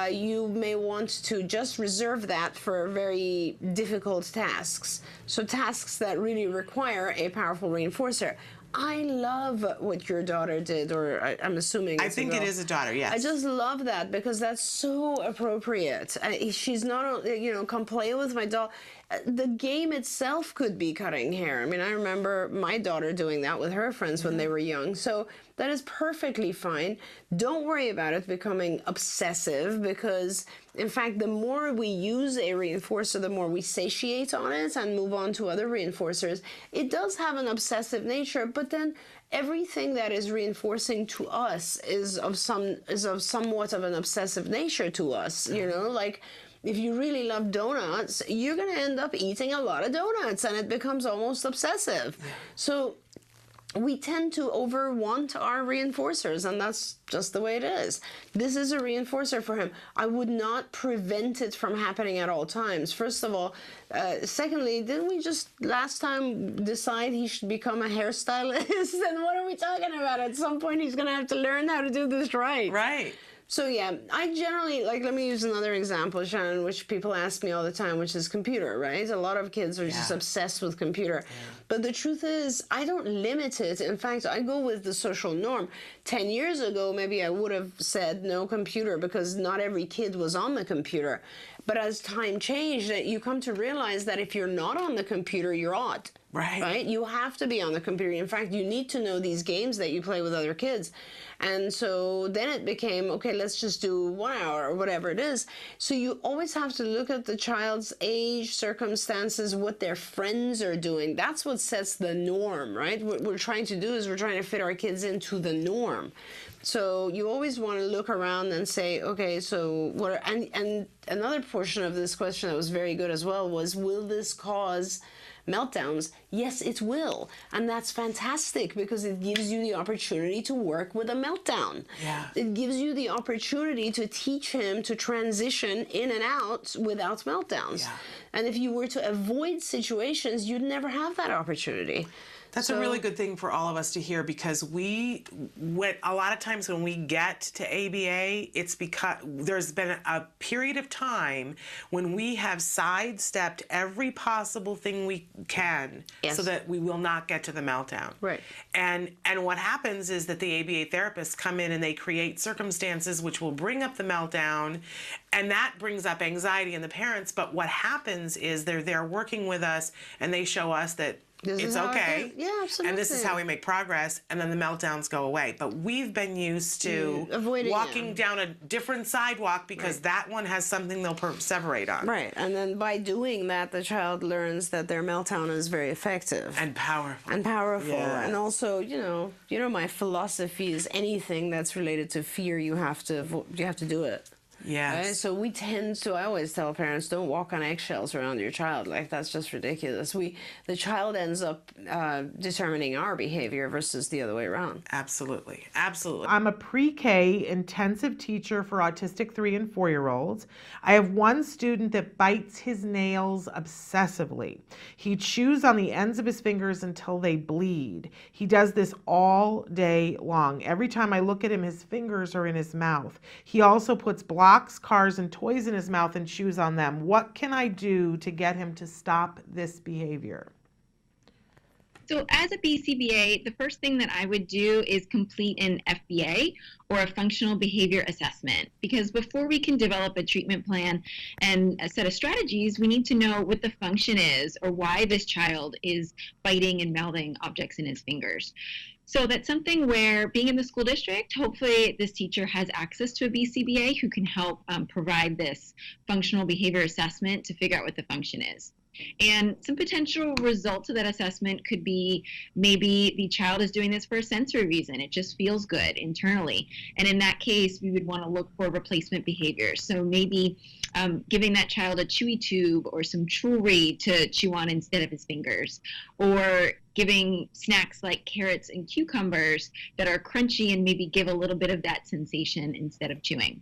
you may want to just reserve that for very difficult tasks. So tasks that really require a powerful reinforcer. I love what your daughter did, or I'm assuming I think it is a daughter, yes. I just love that, because that's so appropriate. She's not, come play with my doll. The game itself could be cutting hair. I remember my daughter doing that with her friends when they were young. So that is perfectly fine. Don't worry about it becoming obsessive, because in fact, the more we use a reinforcer, the more we satiate on it and move on to other reinforcers. It does have an obsessive nature, but then everything that is reinforcing to us is of somewhat of an obsessive nature to us. Like, if you really love donuts, you're going to end up eating a lot of donuts, and it becomes almost obsessive. Yeah. So we tend to want our reinforcers, and that's just the way it is. This is a reinforcer for him. I would not prevent it from happening at all times, first of all. Secondly, didn't we just last time decide he should become a hairstylist? And what are we talking about? At some point, he's going to have to learn how to do this right. Right. So yeah, I generally, let me use another example, Shannon, which people ask me all the time, which is computer, right? A lot of kids are just obsessed with computer. Yeah. But the truth is, I don't limit it. In fact, I go with the social norm. 10 years ago, maybe I would have said no computer, because not every kid was on the computer. But as time changed, you come to realize that if you're not on the computer, you're odd. Right? You have to be on the computer. In fact, you need to know these games that you play with other kids. And so then it became, okay, let's just do 1 hour or whatever it is. So you always have to look at the child's age, circumstances, what their friends are doing. That's what sets the norm, right? What we're trying to do is we're trying to fit our kids into the norm. So you always want to look around and say, okay, so what? And another portion of this question that was very good as well was, will this cause meltdowns? Yes, it will. And that's fantastic, because it gives you the opportunity to work with a meltdown. Yeah. It gives you the opportunity to teach him to transition in and out without meltdowns. Yeah. And if you were to avoid situations, you'd never have that opportunity. That's a really good thing for all of us to hear, because a lot of times when we get to ABA, it's because there's been a period of time when we have sidestepped every possible thing we can, so that we will not get to the meltdown. Right. And what happens is that the ABA therapists come in and they create circumstances which will bring up the meltdown, and that brings up anxiety in the parents. But what happens is they're there working with us, and they show us that it's okay. Yeah, absolutely. And this is how we make progress, and then the meltdowns go away. But we've been used to walking down a different sidewalk, because that one has something they'll perseverate on. Right. And then by doing that, the child learns that their meltdown is very effective. And powerful. Yeah. And also, my philosophy is anything that's related to fear, you have to do it. Yes. Right? So we tend to, I always tell parents, don't walk on eggshells around your child. Like, that's just ridiculous. The child ends up determining our behavior versus the other way around. Absolutely. Absolutely. I'm a pre-K intensive teacher for autistic 3 and 4-year-olds. I have one student that bites his nails obsessively. He chews on the ends of his fingers until they bleed. He does this all day long. Every time I look at him, his fingers are in his mouth. He also puts blocks blocks cars and toys in his mouth and chews on them. What can I do to get him to stop this behavior? So as a BCBA, the first thing that I would do is complete an FBA, or a functional behavior assessment, because before we can develop a treatment plan and a set of strategies, we need to know what the function is, or why this child is biting and mouthing objects in his fingers. So that's something where, being in the school district, hopefully this teacher has access to a BCBA who can help provide this functional behavior assessment to figure out what the function is. And some potential results of that assessment could be, maybe the child is doing this for a sensory reason. It just feels good internally. And in that case, we would want to look for replacement behaviors. So maybe giving that child a chewy tube or some jewelry to chew on instead of his fingers, or giving snacks like carrots and cucumbers that are crunchy and maybe give a little bit of that sensation instead of chewing.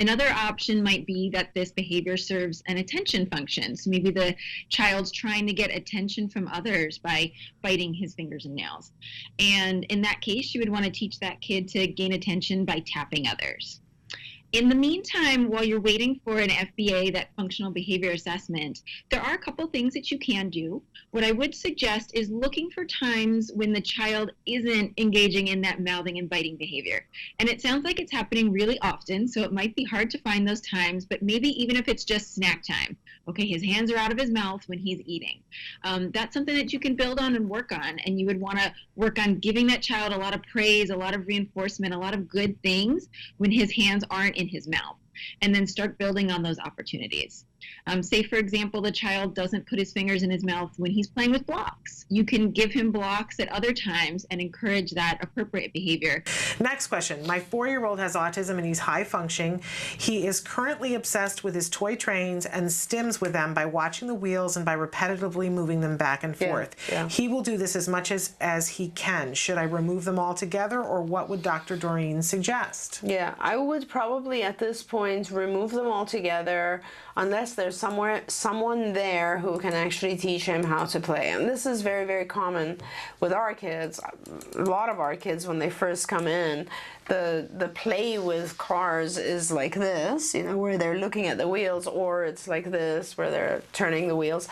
Another option might be that this behavior serves an attention function. So maybe the child's trying to get attention from others by biting his fingers and nails. And in that case, you would want to teach that kid to gain attention by tapping others. In the meantime, while you're waiting for an FBA, that functional behavior assessment, there are a couple things that you can do. What I would suggest is looking for times when the child isn't engaging in that mouthing and biting behavior. And it sounds like it's happening really often, so it might be hard to find those times, but maybe even if it's just snack time. Okay, his hands are out of his mouth when he's eating. That's something that you can build on and work on, and you would want to work on giving that child a lot of praise, a lot of reinforcement, a lot of good things when his hands aren't in his mouth, and then start building on those opportunities. Say, for example, the child doesn't put his fingers in his mouth when he's playing with blocks. You can give him blocks at other times and encourage that appropriate behavior. Next question. My 4-year-old has autism and he's high functioning. He is currently obsessed with his toy trains and stims with them by watching the wheels and by repetitively moving them back and forth. He will do this as much as he can. Should I remove them altogether, or what would Dr. Doreen suggest? Yeah, I would probably at this point remove them altogether, unless there's someone there who can actually teach him how to play. And this is very, very common with our kids. A lot of our kids, when they first come in, the play with cars is like this, you know, where they're looking at the wheels, or it's like this, where they're turning the wheels.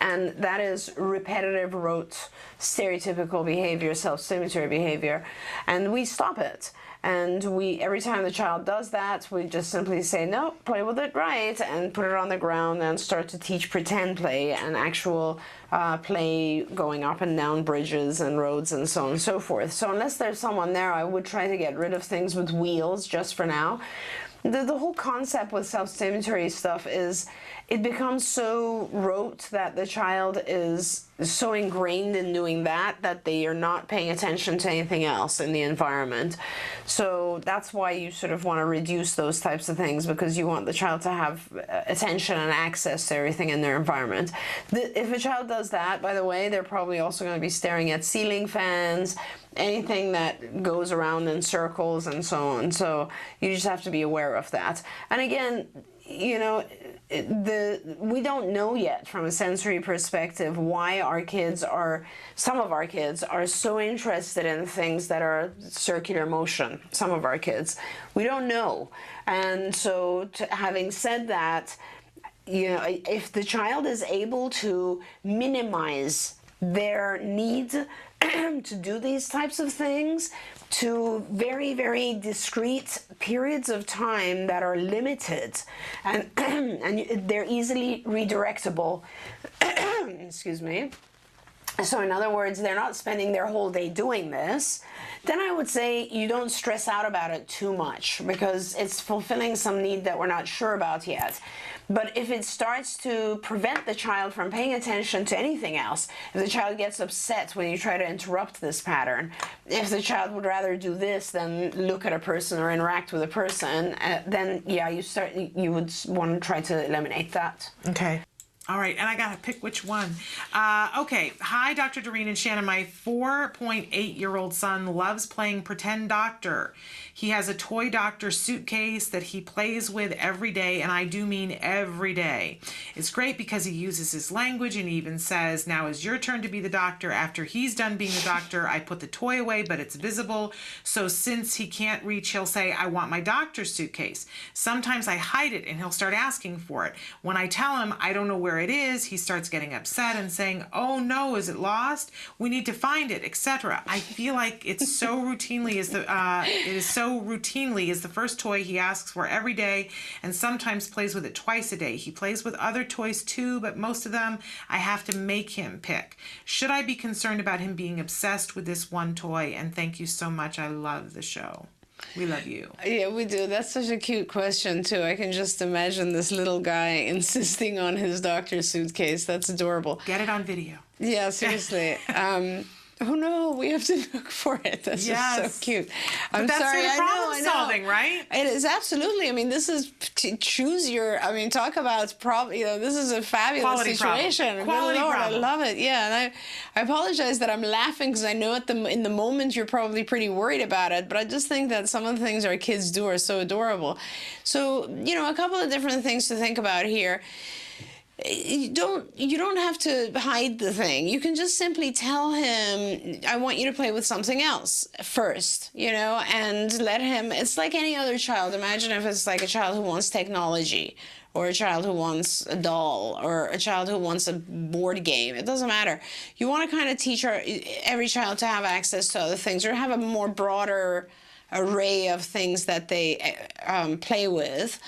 And that is repetitive, rote, stereotypical behavior, self-stimulatory behavior. And we stop it. And every time the child does that, we just simply say, no, play with it right, and put it on the ground and start to teach pretend play and actual play going up and down bridges and roads and so on and so forth. So unless there's someone there, I would try to get rid of things with wheels just for now. The whole concept with self-stimulatory stuff is it becomes so rote that the child is so ingrained in doing that they are not paying attention to anything else in the environment. So that's why you sort of want to reduce those types of things, because you want the child to have attention and access to everything in their environment. If a child does that, by the way, they're probably also going to be staring at ceiling fans, anything that goes around in circles and so on. So you just have to be aware of that. And again, you know, we don't know yet from a sensory perspective why some of our kids are so interested in things that are circular motion. Some of our kids, we don't know. And so having said that, you know, if the child is able to minimize their need to do these types of things to very, very discrete periods of time that are limited, and they're easily redirectable. Excuse me. So in other words, they're not spending their whole day doing this, then I would say you don't stress out about it too much, because it's fulfilling some need that we're not sure about yet. But if it starts to prevent the child from paying attention to anything else, if the child gets upset when you try to interrupt this pattern, if the child would rather do this than look at a person or interact with a person, then yeah, you would want to try to eliminate that. Okay. All right, and I gotta pick which one. Okay, hi, Dr. Doreen and Shannon. My 4.8-year-old son loves playing pretend doctor. He has a toy doctor suitcase that he plays with every day, and I do mean every day. It's great because he uses his language and even says, "Now is your turn to be the doctor." After he's done being the doctor, I put the toy away, but it's visible. So since he can't reach, he'll say, "I want my doctor's suitcase." Sometimes I hide it and he'll start asking for it. When I tell him I don't know where it is, he starts getting upset and saying, "Oh no, is it lost? We need to find it," etc. I feel like it's so routinely is the first toy he asks for every day, and sometimes plays with it twice a day. He plays with other toys too, but most of them I have to make him pick. Should I be concerned about him being obsessed with this one toy? And thank you so much. I love the show. We love you. Yeah, we do. That's such a cute question, too. I can just imagine this little guy insisting on his doctor's suitcase. That's adorable. Get it on video. Yeah, seriously. Oh no, we have to look for it. That's just so cute. I'm But that's sorry. sort of I problem know. solving, right? It is absolutely. I mean, this is choose your. I mean, talk about this is a fabulous Quality situation. problem. Quality Good Lord, problem. I love it. Yeah, and I apologize that I'm laughing because I know in the moment you're probably pretty worried about it. But I just think that some of the things our kids do are so adorable. So a couple of different things to think about here. You don't have to hide the thing. You can just simply tell him, "I want you to play with something else first," and let him. It's like any other child. Imagine if it's like a child who wants technology, or a child who wants a doll, or a child who wants a board game. It doesn't matter. You want to kind of teach every child to have access to other things, or have a more broader array of things that they play with.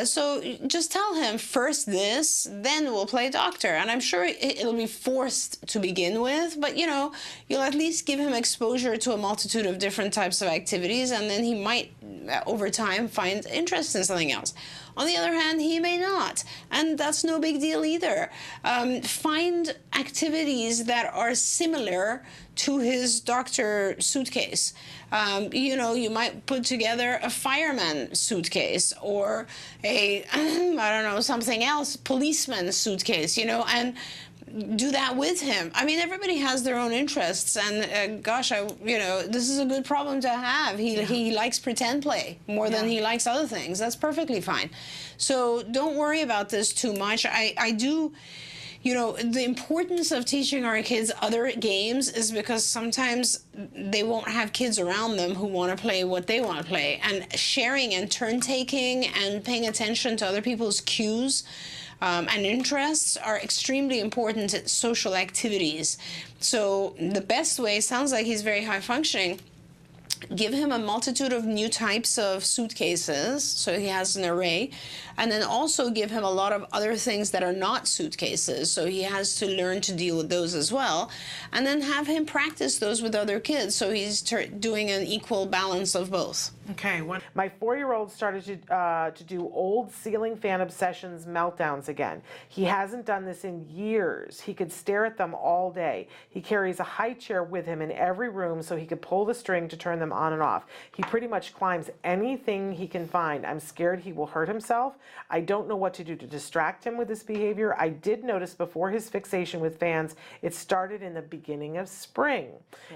So just tell him first this, then we'll play doctor. And I'm sure it'll be forced to begin with, but you'll at least give him exposure to a multitude of different types of activities, and then he might, over time, find interest in something else. On the other hand, he may not, and that's no big deal either. Find activities that are similar to his doctor suitcase. You might put together a fireman suitcase, or something else, policeman suitcase, and do that with him. I mean, everybody has their own interests, and this is a good problem to have. He likes pretend play more than he likes other things. That's perfectly fine. So don't worry about this too much. I do. The importance of teaching our kids other games is because sometimes they won't have kids around them who want to play what they want to play. And sharing and turn-taking and paying attention to other people's cues and interests are extremely important at social activities. So the best way, sounds like he's very high-functioning, give him a multitude of new types of suitcases, so he has an array, and then also give him a lot of other things that are not suitcases, so he has to learn to deal with those as well, and then have him practice those with other kids, so he's doing an equal balance of both. Okay. My 4-year-old started to do old ceiling fan obsessions meltdowns again. He hasn't done this in years. He could stare at them all day. He carries a high chair with him in every room so he could pull the string to turn them on and off. He pretty much climbs anything he can find. I'm scared he will hurt himself. I don't know what to do to distract him with this behavior. I did notice before his fixation with fans, it started in the beginning of spring.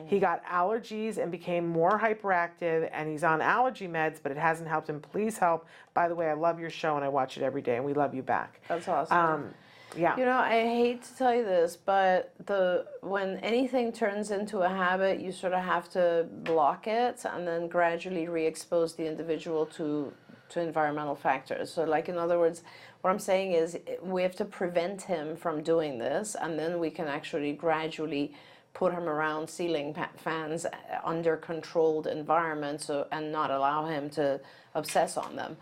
He got allergies and became more hyperactive, and he's on allergy meds, but it hasn't helped him. Please help. By the way, I love your show and I watch it every day, and we love you back. That's awesome. Yeah. I hate to tell you this, but when anything turns into a habit, you sort of have to block it and then gradually re-expose the individual to environmental factors. So, like, in other words, what I'm saying is we have to prevent him from doing this, and then we can actually gradually put him around ceiling fans under controlled environments, and not allow him to obsess on them.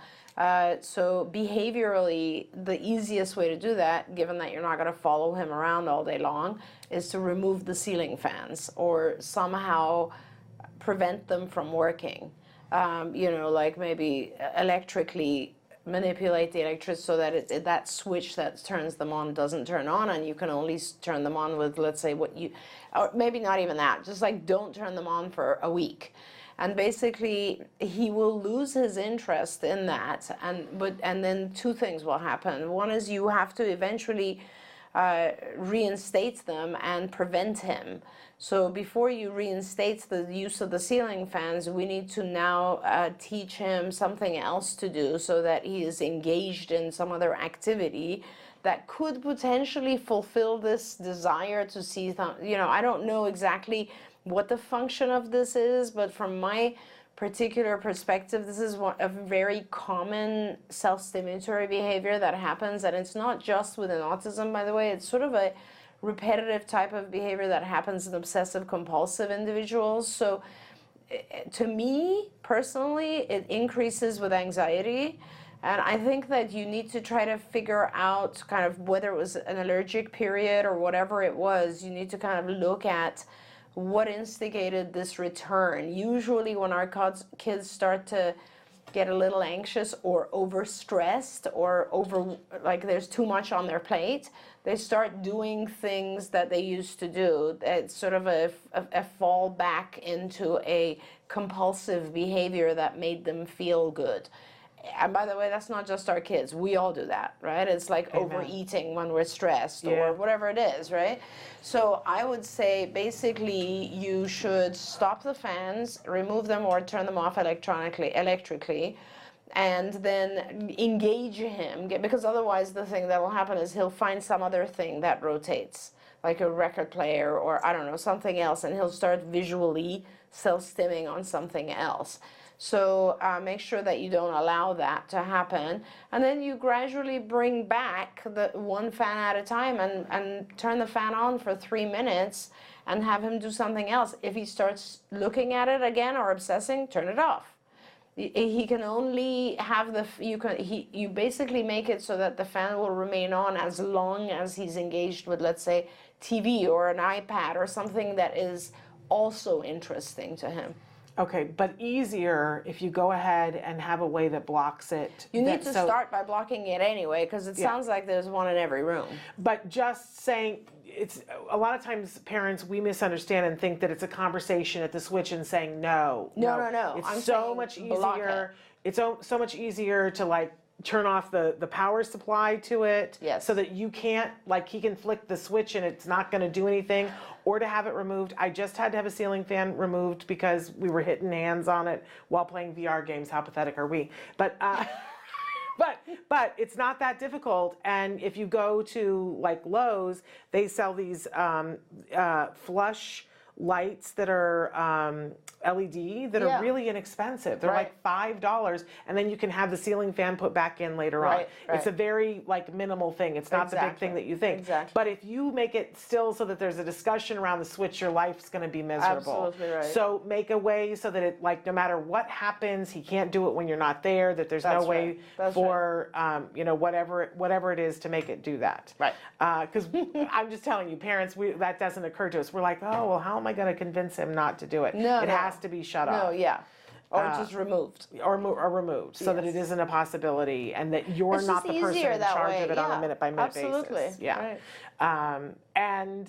So behaviorally, the easiest way to do that, given that you're not going to follow him around all day long, is to remove the ceiling fans or somehow prevent them from working. Like maybe electrically manipulate the electricity so that that switch that turns them on doesn't turn on, and you can only turn them on with, let's say, or maybe not even that, just like don't turn them on for a week. And basically, he will lose his interest in that, and then two things will happen. One is you have to eventually reinstate them and prevent him. So before you reinstate the use of the ceiling fans, we need to now teach him something else to do so that he is engaged in some other activity that could potentially fulfill this desire to see, I don't know exactly what the function of this is, but from my particular perspective, this is a very common self-stimulatory behavior that happens, and it's not just within autism, by the way. It's sort of a repetitive type of behavior that happens in obsessive compulsive individuals. So to me personally, it increases with anxiety, and I think that you need to try to figure out kind of whether it was an allergic period or whatever it was. You need to kind of look at what instigated this return. Usually when our kids start to get a little anxious or overstressed or like there's too much on their plate, they start doing things that they used to do. It's sort of a fall back into a compulsive behavior that made them feel good. And by the way, that's not just our kids. We all do that, right? It's like overeating when we're stressed or whatever it is, right? So I would say basically you should stop the fans, remove them or turn them off electrically, and then engage him. Because otherwise the thing that will happen is he'll find some other thing that rotates, like a record player or, I don't know, something else, and he'll start visually self-stimming on something else. So make sure that you don't allow that to happen. And then you gradually bring back the one fan at a time and turn the fan on for 3 minutes and have him do something else. If he starts looking at it again or obsessing, turn it off. He can only have you basically make it so that the fan will remain on as long as he's engaged with, let's say, TV or an iPad or something that is also interesting to him. Okay, but easier if you go ahead and have a way that blocks it. You need to start by blocking it anyway, because it sounds like there's one in every room. But just saying, it's a lot of times parents, we misunderstand and think that it's a conversation at the switch and saying no. No. It's so much easier. It's so much easier to like turn off the power supply to it, so that you can't, like, he can flick the switch and it's not going to do anything, or to have it removed. I just had to have a ceiling fan removed because we were hitting hands on it while playing VR games. How pathetic are we? But but it's not that difficult. And if you go to like Lowe's, they sell these flush lights that are LED that are really inexpensive. They're like $5, and then you can have the ceiling fan put back in later on. It's a very like minimal thing. It's not the big thing that you think. But if you make it still so that there's a discussion around the switch, your life's going to be miserable. Absolutely right. So make a way so that it, like, no matter what happens, he can't do it when you're not there. That there's no way for whatever it is to make it do that. Right. Because I'm just telling you, parents, that doesn't occur to us. We're like, oh well, how am I going to convince him not to do it? It has to be shut off. Or just removed. Or removed, so that it isn't a possibility, and that you're not the person in charge of it on a minute-by-minute basis. And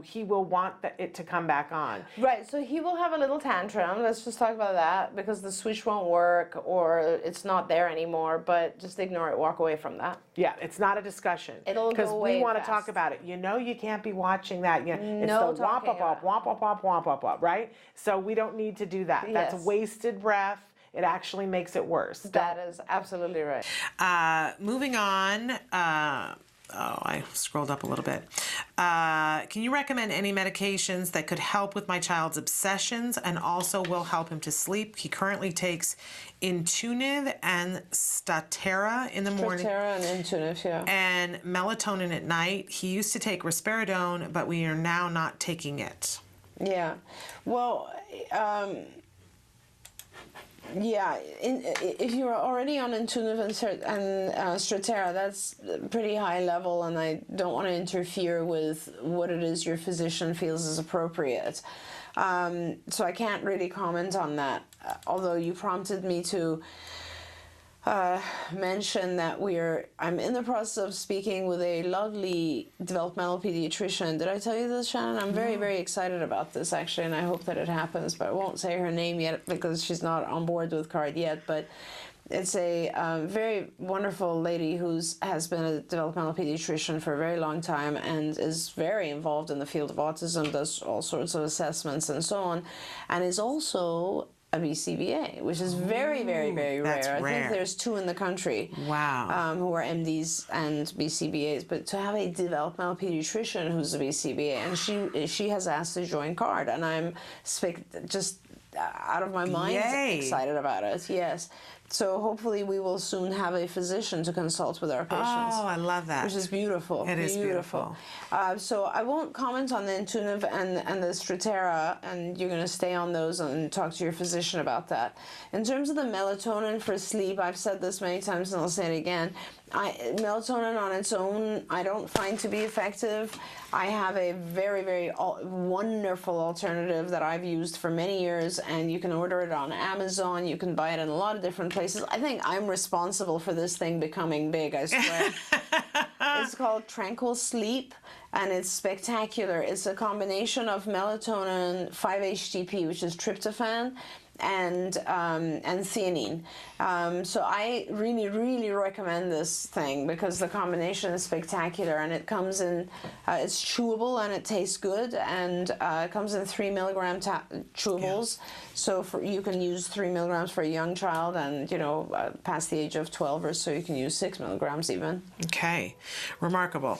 he will want it to come back on. Right, so he will have a little tantrum. Let's just talk about that, because the switch won't work or it's not there anymore, but just ignore it, walk away from that. Yeah, it's not a discussion. It'll go away. Because we want to fast. talk about it. You can't be watching that. It's No the womp, talking womp, womp, womp, womp, womp, womp, womp, right? So we don't need to do that. That's wasted breath. It actually makes it worse. That is absolutely right. Moving on. I scrolled up a little bit. Can you recommend any medications that could help with my child's obsessions and also will help him to sleep? He currently takes Intuniv and Statera in the morning. Statera and Intuniv, and melatonin at night. He used to take risperidone, but we are now not taking it. Yeah. Well, if you're already on Intuniv and Statera, that's pretty high level, and I don't want to interfere with what it is your physician feels is appropriate. So I can't really comment on that, although you prompted me to mention that I'm in the process of speaking with a lovely developmental pediatrician. Did I tell you this, Shannon? I'm very, very excited about this, actually, and I hope that it happens, but I won't say her name yet because she's not on board with CARD yet, but it's a very wonderful lady who has been a developmental pediatrician for a very long time and is very involved in the field of autism, does all sorts of assessments and so on, and is also a BCBA, which is very, very, very that's rare. I rare. think there's 2 in the country. Wow. Who are MDs and BCBAs, but to have a developmental pediatrician who's a BCBA, and she has asked to join CARD, and I'm just out of my mind Yay. excited about it. Yes. So hopefully we will soon have a physician to consult with our patients. Oh, I love that. Which is beautiful. It is beautiful. So I won't comment on the Intuitive and the Stratera, and you're going to stay on those and talk to your physician about that. In terms of the melatonin for sleep, I've said this many times and I'll say it again. Melatonin on its own, I don't find to be effective. I have a very, very wonderful alternative that I've used for many years, and you can order it on Amazon. You can buy it in a lot of different places. I think I'm responsible for this thing becoming big, I swear. It's called Tranquil Sleep, and it's spectacular. It's a combination of melatonin, 5-HTP, which is tryptophan, and theanine. So I really, really recommend this thing because the combination is spectacular, and it comes in, it's chewable and it tastes good, and it comes in 3 milligram chewables. Yeah. So you can use 3 milligrams for a young child, and past the age of 12 or so, you can use 6 milligrams even. Okay, remarkable.